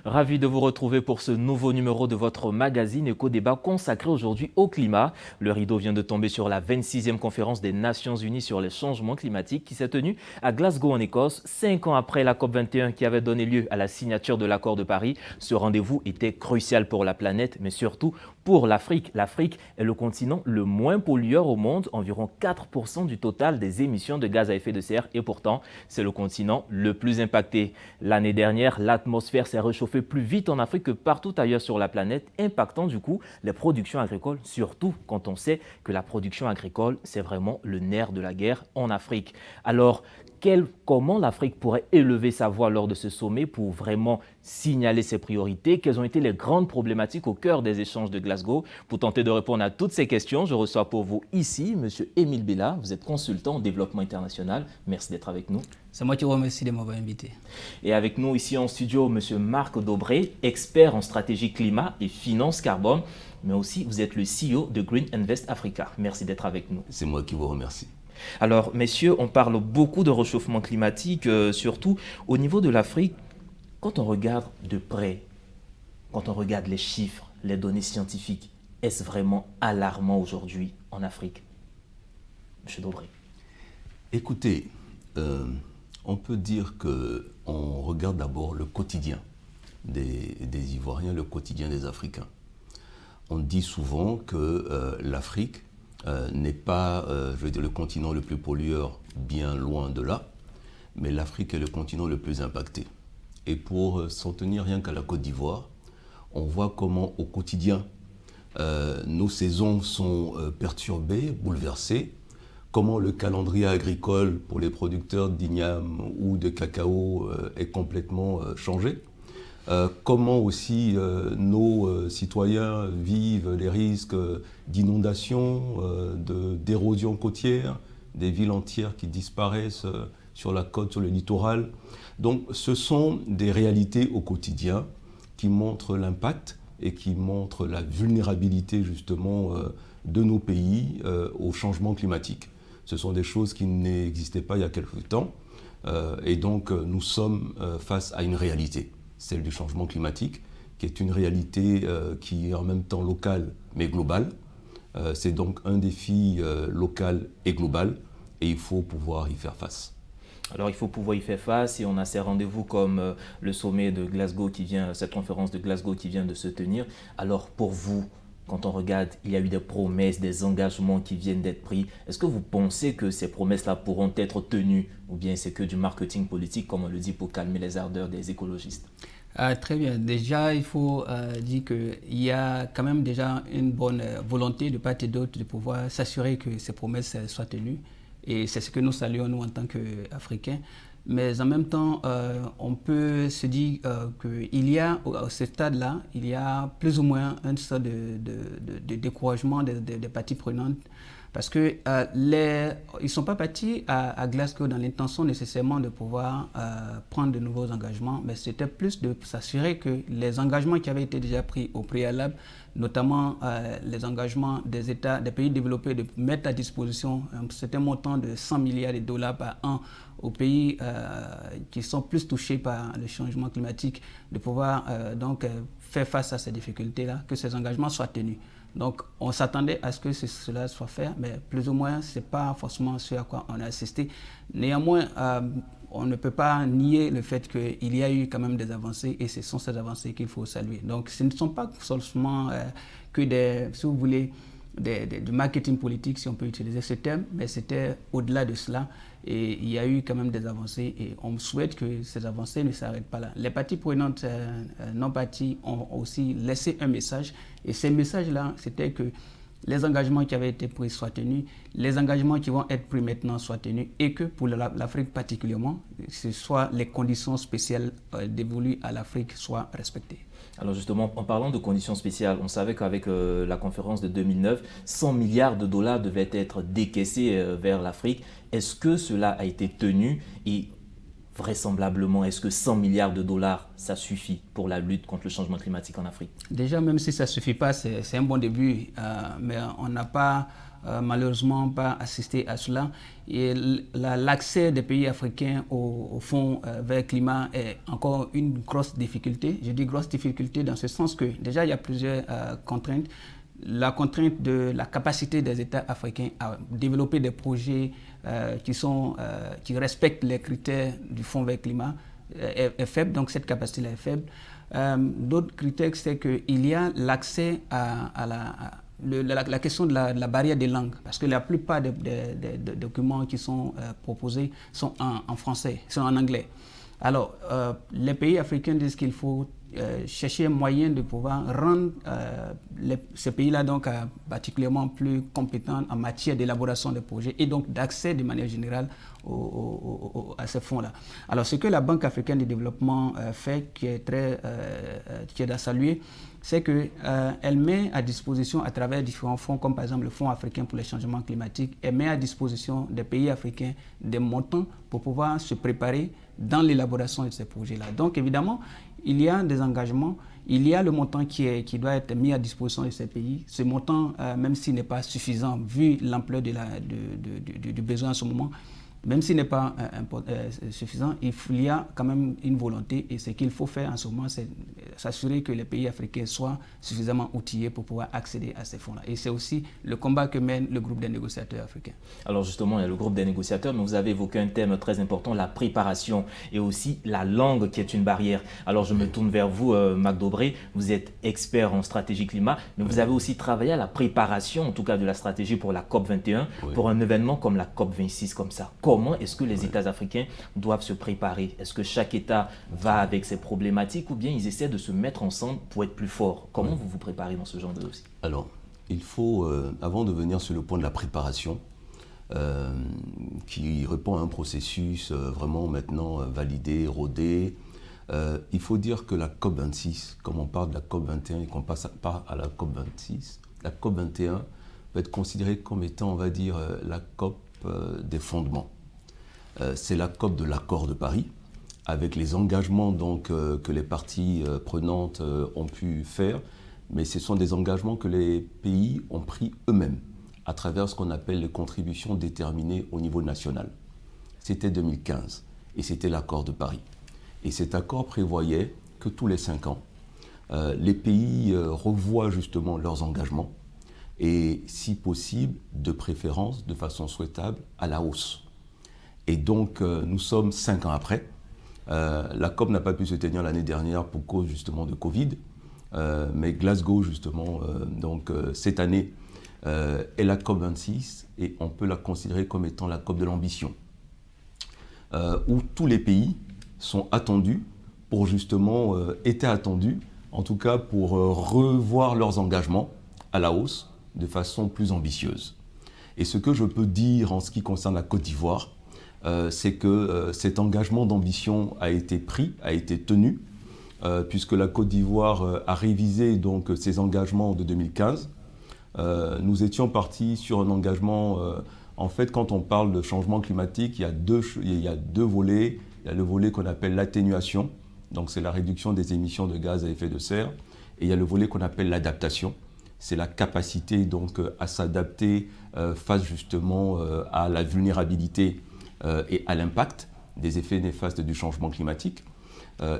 Ravi de vous retrouver pour ce nouveau numéro de votre magazine Éco-Débat consacré aujourd'hui au climat. Le rideau vient de tomber sur la 26e conférence des Nations Unies sur les changements climatiques qui s'est tenue à Glasgow en Écosse, 5 ans après la COP21 qui avait donné lieu à la signature de l'accord de Paris. Ce rendez-vous était crucial pour la planète, mais surtout pour l'Afrique. L'Afrique est le continent le moins pollueur au monde, environ 4% du total des émissions de gaz à effet de serre, et pourtant, c'est le continent le plus impacté. L'année dernière, l'atmosphère s'est réchauffée plus vite en Afrique que partout ailleurs sur la planète, impactant du coup les productions agricoles, surtout quand on sait que la production agricole, c'est vraiment le nerf de la guerre en Afrique. Alors, comment l'Afrique pourrait élever sa voix lors de ce sommet pour vraiment signaler ses priorités? Quelles ont été les grandes problématiques au cœur des échanges de Glasgow? Pour tenter de répondre à toutes ces questions, je reçois pour vous ici M. Émile Bella. Vous êtes consultant en développement international. Merci d'être avec nous. C'est moi qui vous remercie de m'avoir invité. Et avec nous ici en studio, M. Marc Dobré, expert en stratégie climat et finance carbone, mais aussi vous êtes le CEO de Green Invest Africa. Merci d'être avec nous. C'est moi qui vous remercie. Alors, messieurs, on parle beaucoup de réchauffement climatique, surtout au niveau de l'Afrique. Quand on regarde de près, quand on regarde les chiffres, les données scientifiques, est-ce vraiment alarmant aujourd'hui en Afrique? Monsieur Dobré. Écoutez, on peut dire qu'on regarde d'abord le quotidien des Ivoiriens, le quotidien des Africains. On dit souvent que l'Afrique n'est pas, le continent le plus pollueur, bien loin de là, mais l'Afrique est le continent le plus impacté. Et pour s'en tenir rien qu'à la Côte d'Ivoire, on voit comment au quotidien, nos saisons sont perturbées, bouleversées, comment le calendrier agricole pour les producteurs d'igname ou de cacao est complètement changé. Comment aussi nos citoyens vivent les risques d'inondation, d'érosion côtière, des villes entières qui disparaissent sur la côte, sur le littoral. Donc ce sont des réalités au quotidien qui montrent l'impact et qui montrent la vulnérabilité justement de nos pays au changement climatique. Ce sont des choses qui n'existaient pas il y a quelque temps et donc nous sommes face à une réalité. Celle du changement climatique, qui est une réalité qui est en même temps locale mais globale. C'est donc un défi local et global et il faut pouvoir y faire face. Alors il faut pouvoir y faire face et on a ces rendez-vous comme le sommet de Glasgow cette conférence de Glasgow qui vient de se tenir. Alors pour vous, quand on regarde, il y a eu des promesses, des engagements qui viennent d'être pris. Est-ce que vous pensez que ces promesses-là pourront être tenues ou bien c'est que du marketing politique, comme on le dit, pour calmer les ardeurs des écologistes? Très bien. Déjà, il faut dire qu'il y a quand même déjà une bonne volonté de part et d'autre de pouvoir s'assurer que ces promesses soient tenues. Et c'est ce que nous saluons, nous, en tant qu'Africains. Mais en même temps, on peut se dire qu'il y a, à ce stade-là, il y a plus ou moins une sorte de découragement des parties prenantes. Parce qu'ils ne sont pas partis à Glasgow dans l'intention nécessairement de pouvoir prendre de nouveaux engagements, mais c'était plus de s'assurer que les engagements qui avaient été déjà pris au préalable, notamment les engagements des États, des pays développés de mettre à disposition un certain montant de 100 milliards de dollars par an aux pays qui sont plus touchés par le changement climatique, de pouvoir faire face à ces difficultés-là, que ces engagements soient tenus. Donc, on s'attendait à ce que cela soit fait, mais plus ou moins, ce n'est pas forcément ce à quoi on a assisté. Néanmoins, on ne peut pas nier le fait qu'il y a eu quand même des avancées et ce sont ces avancées qu'il faut saluer. Donc, ce ne sont pas seulement que si vous voulez, du marketing politique, si on peut utiliser ce terme, mais c'était au-delà de cela. Et il y a eu quand même des avancées et on souhaite que ces avancées ne s'arrêtent pas là. Les parties prenantes non parties ont aussi laissé un message et ce message-là, c'était que les engagements qui avaient été pris soient tenus, les engagements qui vont être pris maintenant soient tenus et que pour l'Afrique particulièrement, ce soit les conditions spéciales dévolues à l'Afrique soient respectées. Alors justement, en parlant de conditions spéciales, on savait qu'avec la conférence de 2009, 100 milliards de dollars devaient être décaissés vers l'Afrique. Est-ce que cela a été tenu et vraisemblablement, est-ce que 100 milliards de dollars, ça suffit pour la lutte contre le changement climatique en Afrique? Déjà, même si ça ne suffit pas, c'est un bon début, mais on n'a pas malheureusement pas assisté à cela. Et l'accès des pays africains au fonds vert climat est encore une grosse difficulté. Je dis grosse difficulté dans ce sens que déjà il y a plusieurs contraintes. La contrainte de la capacité des États africains à développer des projets qui respectent les critères du fonds vert climat est faible, donc cette capacité-là est faible. D'autres critères, c'est qu'il y a l'accès à la question de la barrière des langues, parce que la plupart des documents qui sont proposés sont en français, sont en anglais. Alors, les pays africains disent qu'il faut chercher un moyen de pouvoir rendre ces pays-là donc particulièrement plus compétents en matière d'élaboration de projets et donc d'accès de manière générale à ces fonds-là. Alors, ce que la Banque africaine de développement fait, qui est à saluer, c'est qu'elle met à disposition à travers différents fonds, comme par exemple le Fonds africain pour les changements climatiques, elle met à disposition des pays africains des montants pour pouvoir se préparer dans l'élaboration de ces projets-là. Donc évidemment, il y a des engagements, il y a le montant qui doit être mis à disposition de ces pays. Ce montant, même s'il n'est pas suffisant, vu l'ampleur du besoin en ce moment, même s'il n'est pas suffisant, il y a quand même une volonté, et ce qu'il faut faire en ce moment, c'est s'assurer que les pays africains soient suffisamment outillés pour pouvoir accéder à ces fonds-là. Et c'est aussi le combat que mène le groupe des négociateurs africains. Alors justement, il y a le groupe des négociateurs, mais vous avez évoqué un thème très important, la préparation et aussi la langue qui est une barrière. Alors je me tourne vers vous, Marc Dobré, vous êtes expert en stratégie climat, mais vous avez aussi travaillé à la préparation, en tout cas de la stratégie pour la COP21, pour un événement comme la COP26 comme ça. Comment est-ce que les États africains doivent se préparer? Est-ce que chaque État va avec ses problématiques ou bien ils essaient de se mettre ensemble pour être plus forts? Comment vous vous préparez dans ce genre de dossier? Alors, il faut, avant de venir sur le point de la préparation, qui répond à un processus vraiment maintenant validé, rodé, il faut dire que la COP26, comme on parle de la COP21 et qu'on passe à la COP26, la COP21 va être considérée comme étant, on va dire, la COP des fondements. C'est la COP de l'accord de Paris, avec les engagements donc, que les parties prenantes ont pu faire, mais ce sont des engagements que les pays ont pris eux-mêmes, à travers ce qu'on appelle les contributions déterminées au niveau national. C'était 2015, et c'était l'accord de Paris. Et cet accord prévoyait que tous les 5 ans, les pays revoient justement leurs engagements, et si possible, de préférence, de façon souhaitable, à la hausse. Et donc, nous sommes 5 ans après. La COP n'a pas pu se tenir l'année dernière pour cause justement de Covid, mais Glasgow, justement, cette année, est la COP 26 et on peut la considérer comme étant la COP de l'ambition, où tous les pays sont attendus pour justement, étaient attendus, en tout cas pour revoir leurs engagements à la hausse de façon plus ambitieuse. Et ce que je peux dire en ce qui concerne la Côte d'Ivoire, c'est que cet engagement d'ambition a été pris, a été tenu, puisque la Côte d'Ivoire a révisé donc ses engagements de 2015. Nous étions partis sur un engagement, en fait, quand on parle de changement climatique, il y a deux volets. Il y a le volet qu'on appelle l'atténuation, donc c'est la réduction des émissions de gaz à effet de serre, et il y a le volet qu'on appelle l'adaptation. C'est la capacité donc à s'adapter face justement à la vulnérabilité et à l'impact des effets néfastes du changement climatique.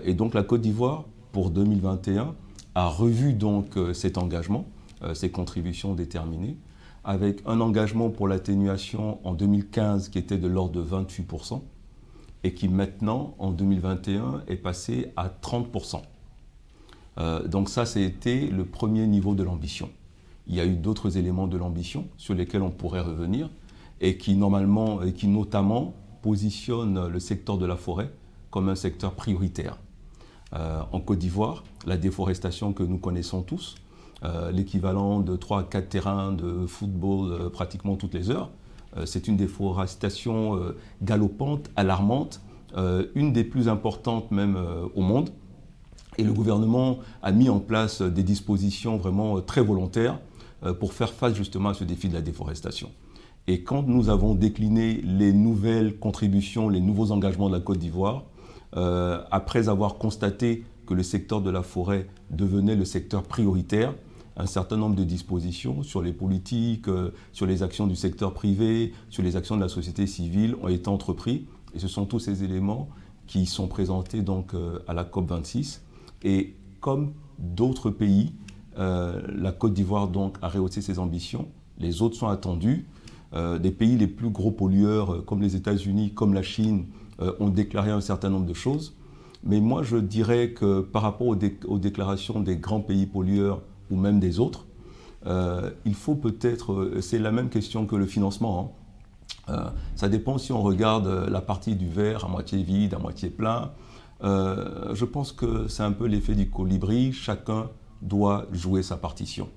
Et donc la Côte d'Ivoire, pour 2021, a revu donc cet engagement, ses contributions déterminées, avec un engagement pour l'atténuation en 2015 qui était de l'ordre de 28%, et qui maintenant, en 2021, est passé à 30%. Donc ça, c'était le premier niveau de l'ambition. Il y a eu d'autres éléments de l'ambition sur lesquels on pourrait revenir, et qui notamment positionnent le secteur de la forêt comme un secteur prioritaire. En Côte d'Ivoire, la déforestation que nous connaissons tous, l'équivalent de 3 à 4 terrains de football pratiquement toutes les heures, c'est une déforestation galopante, alarmante, une des plus importantes même au monde. Et le gouvernement a mis en place des dispositions vraiment très volontaires pour faire face justement à ce défi de la déforestation. Et quand nous avons décliné les nouvelles contributions, les nouveaux engagements de la Côte d'Ivoire, après avoir constaté que le secteur de la forêt devenait le secteur prioritaire, un certain nombre de dispositions sur les politiques, sur les actions du secteur privé, sur les actions de la société civile ont été entrepris. Et ce sont tous ces éléments qui sont présentés donc à la COP26. Et comme d'autres pays, la Côte d'Ivoire donc a rehaussé ses ambitions. Les autres sont attendus. Des pays les plus gros pollueurs, comme les États-Unis, comme la Chine, ont déclaré un certain nombre de choses. Mais moi, je dirais que par rapport aux déclarations des grands pays pollueurs ou même des autres, il faut peut-être, c'est la même question que le financement, hein. Ça dépend si on regarde la partie du verre à moitié vide, à moitié plein. Je pense que c'est un peu l'effet du colibri. Chacun doit jouer sa partition.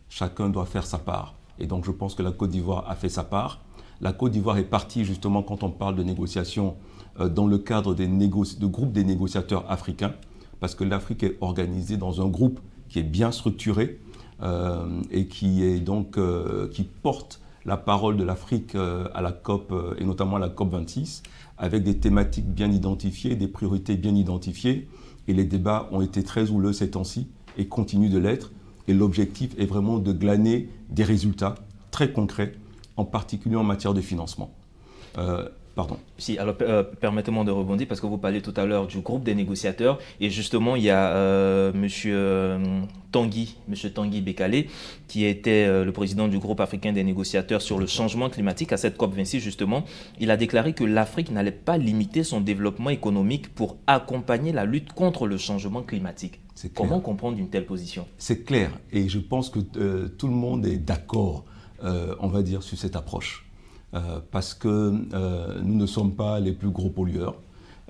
Chacun doit faire sa part. Et donc je pense que la Côte d'Ivoire a fait sa part. La Côte d'Ivoire est partie justement quand on parle de négociations dans le cadre de groupes des négociateurs africains, parce que l'Afrique est organisée dans un groupe qui est bien structuré et qui est donc qui porte la parole de l'Afrique à la COP et notamment à la COP 26, avec des thématiques bien identifiées, des priorités bien identifiées. Et les débats ont été très houleux ces temps-ci et continuent de l'être. Et l'objectif est vraiment de glaner des résultats très concrets, en particulier en matière de financement. Pardon. Si, alors permettez-moi de rebondir parce que vous parlez tout à l'heure du groupe des négociateurs et justement il y a Monsieur Tanguy Bekale qui était le président du groupe africain des négociateurs sur le changement climatique à cette COP26 justement. Il a déclaré que l'Afrique n'allait pas limiter son développement économique pour accompagner la lutte contre le changement climatique. Comment comprendre une telle position? C'est clair et je pense que tout le monde est d'accord, on va dire, sur cette approche. Parce que nous ne sommes pas les plus gros pollueurs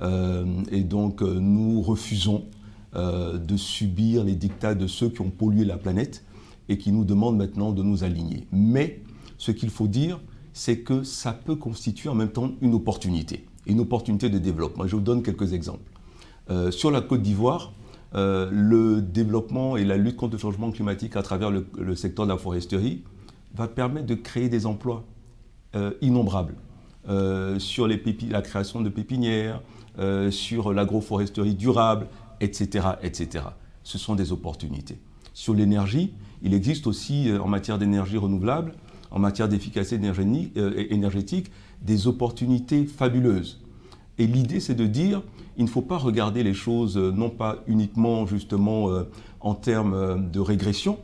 et donc nous refusons de subir les dictats de ceux qui ont pollué la planète et qui nous demandent maintenant de nous aligner. Mais ce qu'il faut dire, c'est que ça peut constituer en même temps une opportunité de développement. Je vous donne quelques exemples. Sur la Côte d'Ivoire, le développement et la lutte contre le changement climatique à travers le secteur de la foresterie va permettre de créer des emplois innombrables sur la création de pépinières, sur l'agroforesterie durable, etc., etc. Ce sont des opportunités. Sur l'énergie, il existe aussi en matière d'énergie renouvelable, en matière d'efficacité énergétique, des opportunités fabuleuses. Et l'idée, c'est de dire, il ne faut pas regarder les choses non pas uniquement justement en termes de régression.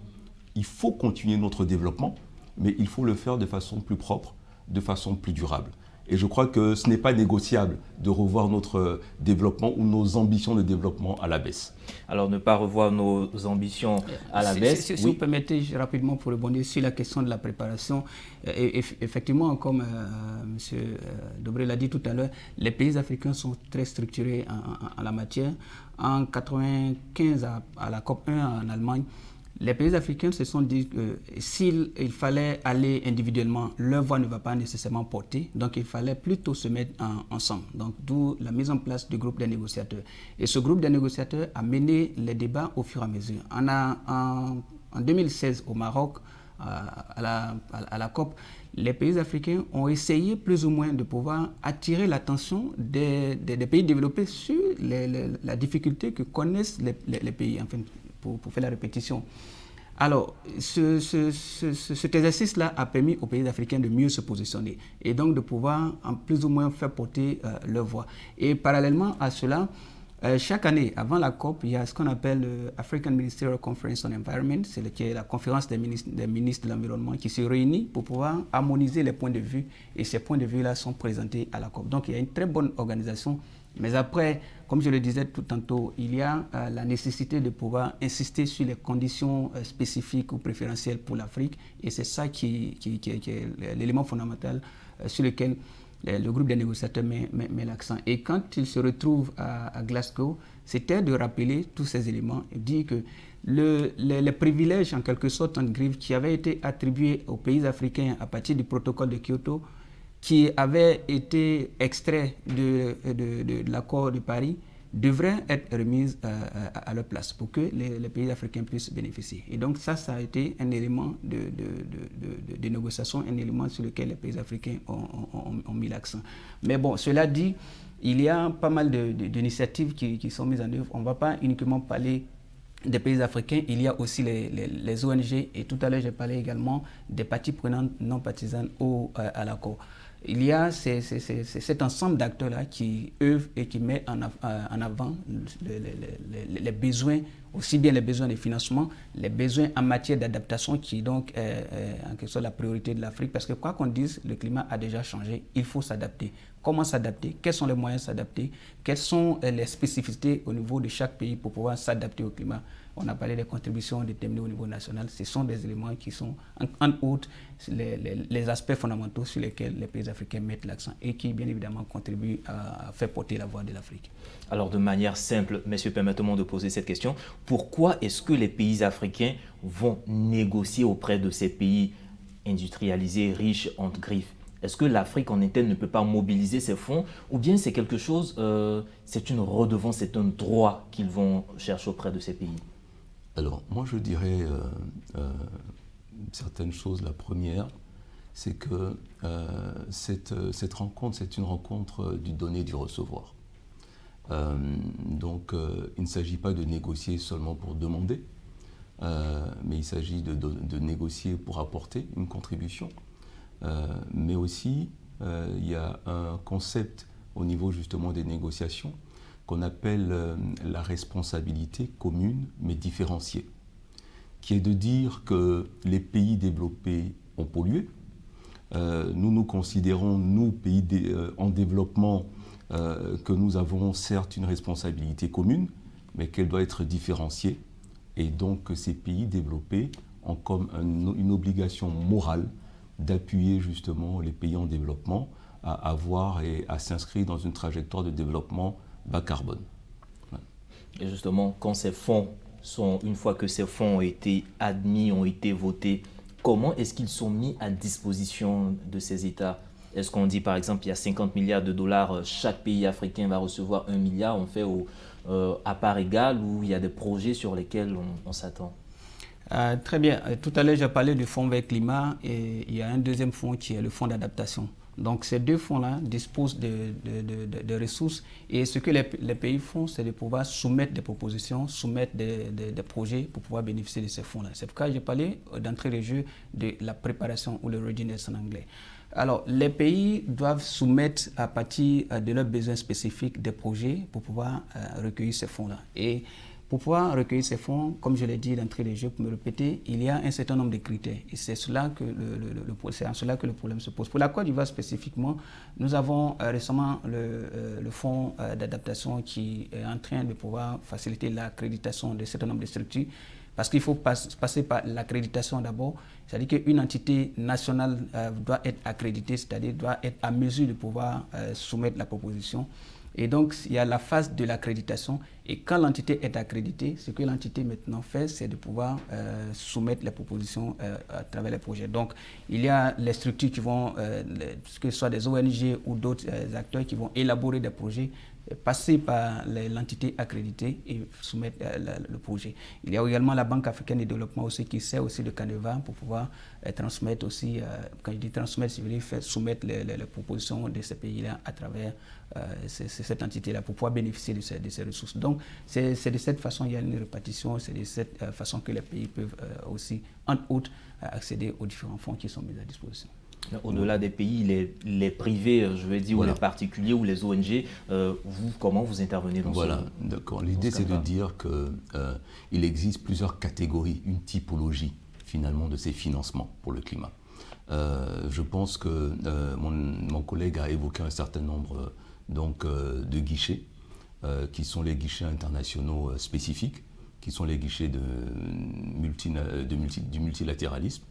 Il faut continuer notre développement, mais il faut le faire de façon plus propre, de façon plus durable. Et je crois que ce n'est pas négociable de revoir notre développement ou nos ambitions de développement à la baisse. Alors, ne pas revoir nos ambitions à la baisse. Si vous permettez rapidement pour rebondir sur la question de la préparation, effectivement, comme M. Dobré l'a dit tout à l'heure, les pays africains sont très structurés en la matière. En 1995, à la COP1 en Allemagne, les pays africains se sont dit que s'il fallait aller individuellement, leur voix ne va pas nécessairement porter. Donc, il fallait plutôt se mettre ensemble. Donc, d'où la mise en place du groupe des négociateurs. Et ce groupe des négociateurs a mené les débats au fur et à mesure. En 2016, au Maroc, à la COP, les pays africains ont essayé plus ou moins de pouvoir attirer l'attention des pays développés sur la difficulté que connaissent les pays, enfin, pour faire la répétition. Alors, cet exercice-là a permis aux pays africains de mieux se positionner et donc de pouvoir en plus ou moins faire porter leur voix. Et parallèlement à cela, chaque année, avant la COP, il y a ce qu'on appelle l'African Ministerial Conference on Environment, c'est la conférence des ministres de l'environnement qui se réunit pour pouvoir harmoniser les points de vue et ces points de vue-là sont présentés à la COP. Donc, il y a une très bonne organisation. Mais après, comme je le disais tout tantôt, il y a la nécessité de pouvoir insister sur les conditions spécifiques ou préférentielles pour l'Afrique. Et c'est ça qui est l'élément fondamental sur lequel le groupe des négociateurs met l'accent. Et quand il se retrouve à Glasgow, c'était de rappeler tous ces éléments et dire que les privilèges, en quelque sorte, en griffe, qui avaient été attribués aux pays africains à partir du protocole de Kyoto, qui avait été extrait de l'accord de Paris, devraient être remises à leur place pour que les pays africains puissent bénéficier. Et donc ça a été un élément de négociation, un élément sur lequel les pays africains ont mis l'accent. Mais bon, cela dit, il y a pas mal d'initiatives qui sont mises en œuvre. On ne va pas uniquement parler des pays africains, il y a aussi les ONG, et tout à l'heure j'ai parlé également des parties prenantes non partisanes à l'accord. Il y a cet ensemble d'acteurs-là qui œuvrent et qui met en avant les besoins, aussi bien les besoins de financement, les besoins en matière d'adaptation qui donc en quelque sorte la priorité de l'Afrique, parce que quoi qu'on dise, le climat a déjà changé, il faut s'adapter. Comment s'adapter? Quels sont les moyens de s'adapter? Quelles sont les spécificités au niveau de chaque pays pour pouvoir s'adapter au climat? On a parlé des contributions déterminées au niveau national. Ce sont des éléments qui sont, en outre, les aspects fondamentaux sur lesquels les pays africains mettent l'accent et qui, bien évidemment, contribuent à faire porter la voix de l'Afrique. Alors, de manière simple, messieurs, permettez-moi de poser cette question. Pourquoi est-ce que les pays africains vont négocier auprès de ces pays industrialisés, riches, entre griffes? Est-ce que l'Afrique en interne ne peut pas mobiliser ces fonds ou bien c'est quelque chose, c'est une redevance, c'est un droit qu'ils vont chercher auprès de ces pays? Alors, moi je dirais certaines choses. La première, c'est que cette rencontre, c'est une rencontre du donner et du recevoir. Donc, il ne s'agit pas de négocier seulement pour demander, mais il s'agit de négocier pour apporter une contribution. Mais aussi, il y a un concept au niveau justement des négociations qu'on appelle la responsabilité commune mais différenciée, qui est de dire que les pays développés ont pollué. Nous considérons, nous, pays en développement, que nous avons certes une responsabilité commune, mais qu'elle doit être différenciée. Et donc que ces pays développés ont comme une obligation morale d'appuyer justement les pays en développement à avoir et à s'inscrire dans une trajectoire de développement bas carbone. Ouais. Et justement, quand ces fonds une fois que ces fonds ont été admis, ont été votés, comment est-ce qu'ils sont mis à disposition de ces États? Est-ce qu'on dit par exemple il y a 50 milliards de dollars, chaque pays africain va recevoir 1 milliard, on fait à part égale, ou il y a des projets sur lesquels on s'attend? Très bien. Tout à l'heure, j'ai parlé du fonds vert climat et il y a un deuxième fonds qui est le fonds d'adaptation. Donc ces deux fonds-là disposent de ressources et ce que les pays font, c'est de pouvoir soumettre des propositions, soumettre des projets pour pouvoir bénéficier de ces fonds-là. C'est pourquoi j'ai parlé d'entrée de jeu de la préparation ou le readiness en anglais. Alors les pays doivent soumettre à partir de leurs besoins spécifiques des projets pour pouvoir recueillir ces fonds-là. Et pour pouvoir recueillir ces fonds, comme je l'ai dit d'entrée de jeu, pour me répéter, il y a un certain nombre de critères. Et c'est cela que c'est en cela que le problème se pose. Pour la Côte d'Ivoire spécifiquement, nous avons récemment le fonds d'adaptation qui est en train de pouvoir faciliter l'accréditation d'un certain nombre de structures. Parce qu'il faut passer par l'accréditation d'abord. C'est-à-dire qu'une entité nationale doit être accréditée, c'est-à-dire doit être à mesure de pouvoir soumettre la proposition. Et donc, il y a la phase de l'accréditation. Et quand l'entité est accréditée, ce que l'entité maintenant fait, c'est de pouvoir soumettre les propositions à travers les projets. Donc, il y a les structures qui vont, que ce soit des ONG ou d'autres acteurs qui vont élaborer des projets, passer par l'entité accréditée et soumettre le projet. Il y a également la Banque africaine de développement aussi qui sert aussi de canevas pour pouvoir transmettre aussi, quand je dis transmettre, je veux dire faire soumettre les propositions de ces pays-là à travers cette entité-là pour pouvoir bénéficier de ces ressources. Donc, c'est de cette façon, il y a une répartition, c'est de cette façon que les pays peuvent aussi, entre autres, accéder aux différents fonds qui sont mis à disposition. Au-delà des pays, les privés, je veux dire, voilà, ou les particuliers ou les ONG, comment vous intervenez dans voilà, d'accord. L'idée, c'est de dire qu'il existe plusieurs catégories, une typologie, finalement, de ces financements pour le climat. Je pense que mon collègue a évoqué un certain nombre de guichets, qui sont les guichets internationaux spécifiques, qui sont les guichets du multilatéralisme.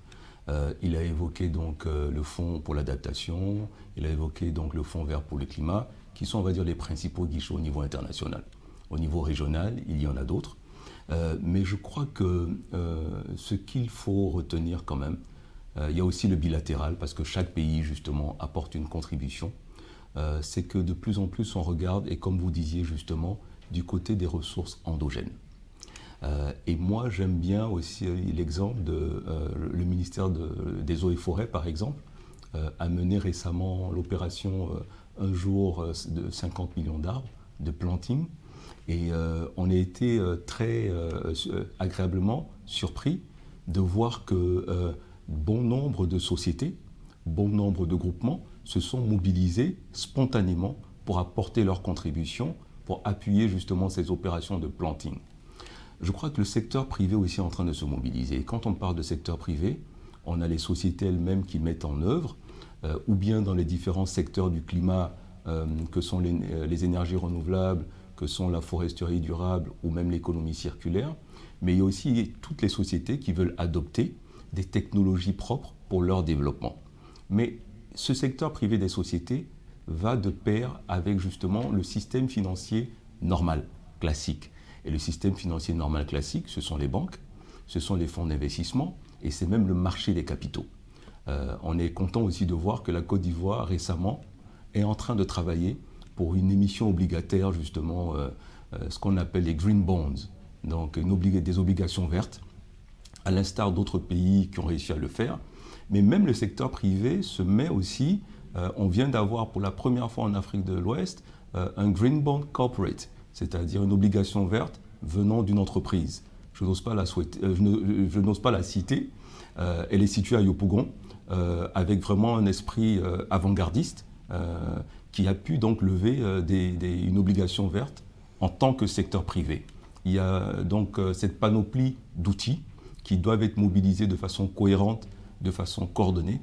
Il a évoqué donc le fonds pour l'adaptation, il a évoqué donc le fonds vert pour le climat, qui sont, on va dire, les principaux guichets au niveau international. Au niveau régional, il y en a d'autres. Mais je crois que ce qu'il faut retenir quand même, il y a aussi le bilatéral, parce que chaque pays, justement, apporte une contribution. C'est que de plus en plus, on regarde, et comme vous disiez justement, du côté des ressources endogènes. Et moi, j'aime bien aussi l'exemple le ministère des Eaux et Forêts, par exemple, a mené récemment l'opération Un jour de 50 millions d'arbres, de planting. Et on a été très agréablement surpris de voir que bon nombre de sociétés, bon nombre de groupements se sont mobilisés spontanément pour apporter leur contribution, pour appuyer justement ces opérations de planting. Je crois que le secteur privé aussi est en train de se mobiliser. Et quand on parle de secteur privé, on a les sociétés elles-mêmes qui mettent en œuvre, ou bien dans les différents secteurs du climat, que sont les énergies renouvelables, que sont la foresterie durable ou même l'économie circulaire. Mais il y a aussi toutes les sociétés qui veulent adopter des technologies propres pour leur développement. Mais ce secteur privé des sociétés va de pair avec justement le système financier normal, classique. Et le système financier normal classique, ce sont les banques, ce sont les fonds d'investissement et c'est même le marché des capitaux. On est content aussi de voir que la Côte d'Ivoire récemment est en train de travailler pour une émission obligataire justement, ce qu'on appelle les green bonds, donc des obligations vertes, à l'instar d'autres pays qui ont réussi à le faire. Mais même le secteur privé se met aussi, on vient d'avoir pour la première fois en Afrique de l'Ouest un green bond corporate, c'est-à-dire une obligation verte venant d'une entreprise. Je n'ose pas la citer. Elle est située à Yopougon, avec vraiment un esprit avant-gardiste qui a pu donc lever une obligation verte en tant que secteur privé. Il y a donc cette panoplie d'outils qui doivent être mobilisés de façon cohérente, de façon coordonnée.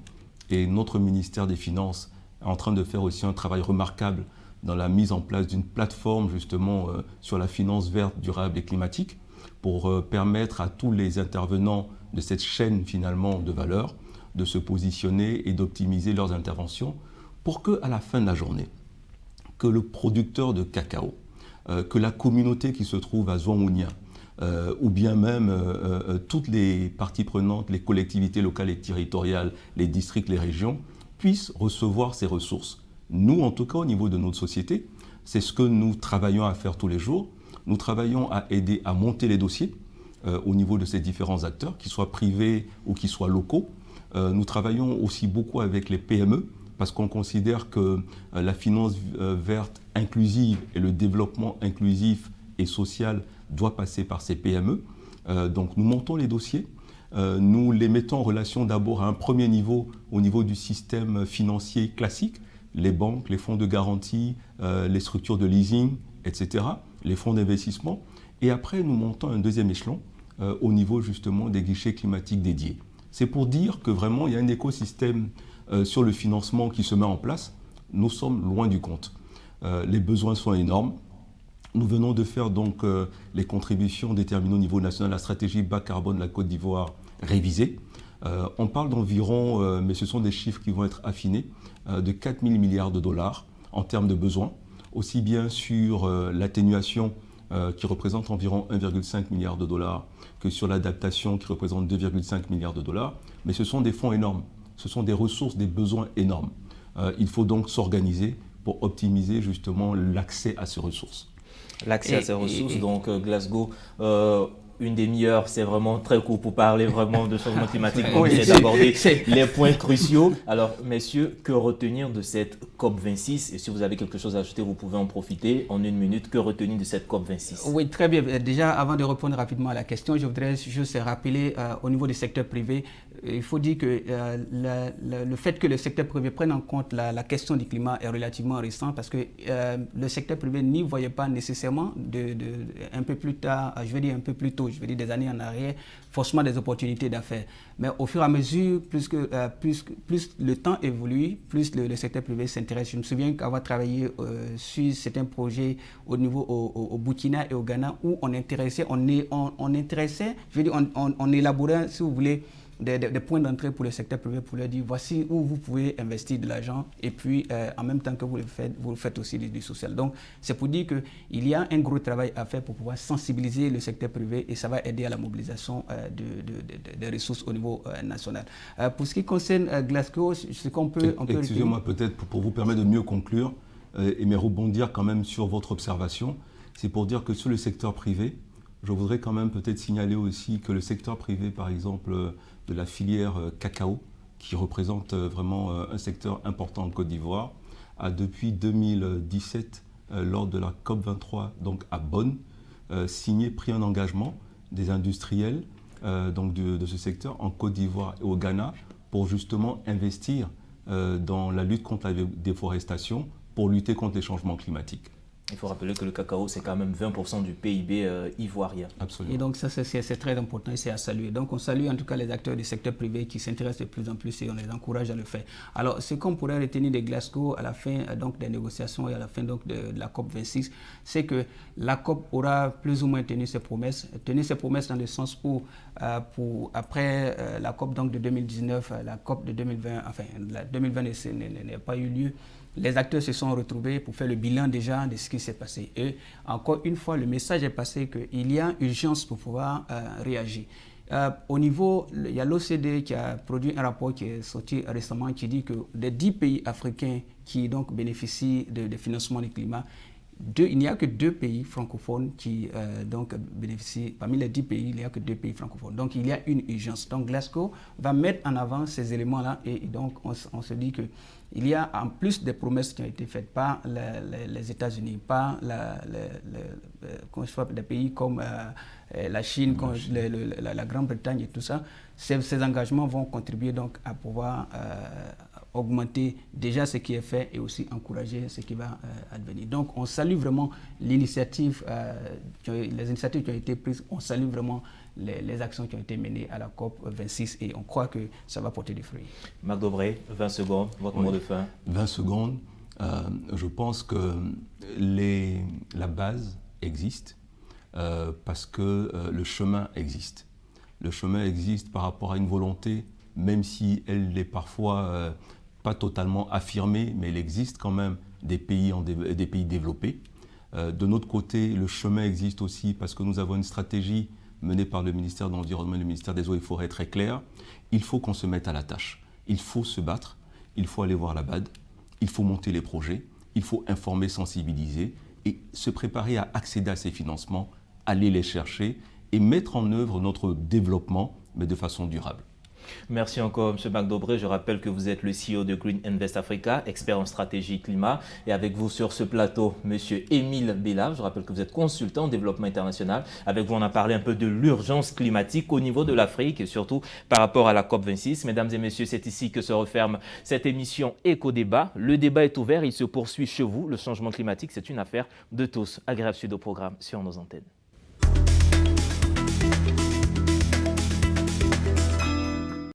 Et notre ministère des Finances est en train de faire aussi un travail remarquable dans la mise en place d'une plateforme justement sur la finance verte, durable et climatique pour permettre à tous les intervenants de cette chaîne finalement de valeur de se positionner et d'optimiser leurs interventions pour qu'à la fin de la journée, que le producteur de cacao, que la communauté qui se trouve à Zouangounia, ou bien même toutes les parties prenantes, les collectivités locales et territoriales, les districts, les régions, puissent recevoir ces ressources. Nous, en tout cas, au niveau de notre société, c'est ce que nous travaillons à faire tous les jours. Nous travaillons à aider à monter les dossiers au niveau de ces différents acteurs, qu'ils soient privés ou qu'ils soient locaux. Nous travaillons aussi beaucoup avec les PME, parce qu'on considère que la finance verte inclusive et le développement inclusif et social doit passer par ces PME. Donc nous montons les dossiers, nous les mettons en relation d'abord à un premier niveau, au niveau du système financier classique, les banques, les fonds de garantie, les structures de leasing, etc., les fonds d'investissement. Et après, nous montons un deuxième échelon au niveau justement des guichets climatiques dédiés. C'est pour dire que vraiment, il y a un écosystème sur le financement qui se met en place. Nous sommes loin du compte. Les besoins sont énormes. Nous venons de faire donc les contributions déterminées au niveau national, la stratégie bas carbone de la Côte d'Ivoire révisée. On parle d'environ, mais ce sont des chiffres qui vont être affinés, de 4 000 milliards de dollars en termes de besoins, aussi bien sur l'atténuation qui représente environ 1,5 milliard de dollars que sur l'adaptation qui représente 2,5 milliards de dollars. Mais ce sont des fonds énormes, ce sont des ressources, des besoins énormes. Il faut donc s'organiser pour optimiser justement l'accès à ces ressources. L'accès à ces ressources, donc Glasgow, une demi-heure, c'est vraiment très court pour parler vraiment de changement climatique. On essaie d'aborder les points cruciaux. Alors, messieurs, que retenir de cette COP26? Et si vous avez quelque chose à ajouter, vous pouvez en profiter en une minute. Que retenir de cette COP26? Oui, très bien. Déjà, avant de répondre rapidement à la question, je voudrais juste rappeler au niveau du secteur privé, il faut dire que le fait que le secteur privé prenne en compte la question du climat est relativement récent parce que le secteur privé n'y voyait pas nécessairement un peu plus tard, je vais dire un peu plus tôt, je vais dire des années en arrière, forcément des opportunités d'affaires. Mais au fur et à mesure, plus le temps évolue, plus le secteur privé s'intéresse. Je me souviens qu'avoir travaillé sur certains projets au niveau au Burkina et au Ghana où on intéressait, je veux dire, on élaborait, si vous voulez, des points d'entrée pour le secteur privé pour leur dire voici où vous pouvez investir de l'argent et puis en même temps que vous le faites aussi du social. Donc c'est pour dire qu'il y a un gros travail à faire pour pouvoir sensibiliser le secteur privé et ça va aider à la mobilisation des ressources au niveau national. Pour ce qui concerne Glasgow, ce qu'on peut... Excusez-moi peut-être pour vous permettre de mieux conclure et mais rebondir quand même sur votre observation, c'est pour dire que sur le secteur privé, je voudrais quand même peut-être signaler aussi que le secteur privé, par exemple, de la filière cacao, qui représente vraiment un secteur important en Côte d'Ivoire, a depuis 2017 lors de la COP23 donc à Bonn, pris un engagement des industriels donc de ce secteur en Côte d'Ivoire et au Ghana pour justement investir dans la lutte contre la déforestation pour lutter contre les changements climatiques. Il faut rappeler que le cacao, c'est quand même 20% du PIB ivoirien. Absolument. Et donc ça, c'est très important et c'est à saluer. Donc on salue en tout cas les acteurs du secteur privé qui s'intéressent de plus en plus et on les encourage à le faire. Alors ce qu'on pourrait retenir de Glasgow à la fin donc, des négociations et à la fin donc, de la COP26, c'est que la COP aura plus ou moins tenu ses promesses. Tenu ses promesses dans le sens où après la COP donc, de 2019, la COP de 2020, enfin la 2020 n'a pas eu lieu. Les acteurs se sont retrouvés pour faire le bilan déjà de ce qui s'est passé. Et encore une fois, le message est passé qu'il y a urgence pour pouvoir réagir. Au niveau, il y a l'OCDE qui a produit un rapport qui est sorti récemment qui dit que des 10 pays africains qui donc bénéficient de financement du climat, il n'y a que 2 pays francophones qui donc bénéficient. Parmi les 10 pays, il n'y a que 2 pays francophones. Donc il y a une urgence. Donc Glasgow va mettre en avant ces éléments-là et donc on se dit qu'il y a en plus des promesses qui ont été faites par les États-Unis, par des pays comme la Chine, comme la Grande-Bretagne et tout ça. Ces engagements vont contribuer donc à pouvoir augmenter déjà ce qui est fait et aussi encourager ce qui va advenir. Donc on salue vraiment l'initiative, les initiatives qui ont été prises, on salue vraiment les actions qui ont été menées à la COP26 et on croit que ça va porter des fruits. Marc Dobré, 20 secondes, votre mot de fin. 20 secondes. Je pense que la base existe parce que le chemin existe. Le chemin existe par rapport à une volonté, même si elle est parfois pas totalement affirmée, mais il existe quand même des pays développés. De notre côté, le chemin existe aussi parce que nous avons une stratégie menée par le ministère de l'Environnement et le ministère des Eaux et Forêts très claire. Il faut qu'on se mette à la tâche. Il faut se battre. Il faut aller voir la BAD. Il faut monter les projets. Il faut informer, sensibiliser et se préparer à accéder à ces financements, aller les chercher et mettre en œuvre notre développement, mais de façon durable. Merci encore, M. Marc Dobré. Je rappelle que vous êtes le CEO de Green Invest Africa, expert en stratégie climat. Et avec vous sur ce plateau, M. Émile Bella. Je rappelle que vous êtes consultant en développement international. Avec vous, on a parlé un peu de l'urgence climatique au niveau de l'Afrique et surtout par rapport à la COP26. Mesdames et messieurs, c'est ici que se referme cette émission Éco-Débat. Le débat est ouvert, il se poursuit chez vous. Le changement climatique, c'est une affaire de tous. Agréable suite au programme sur nos antennes.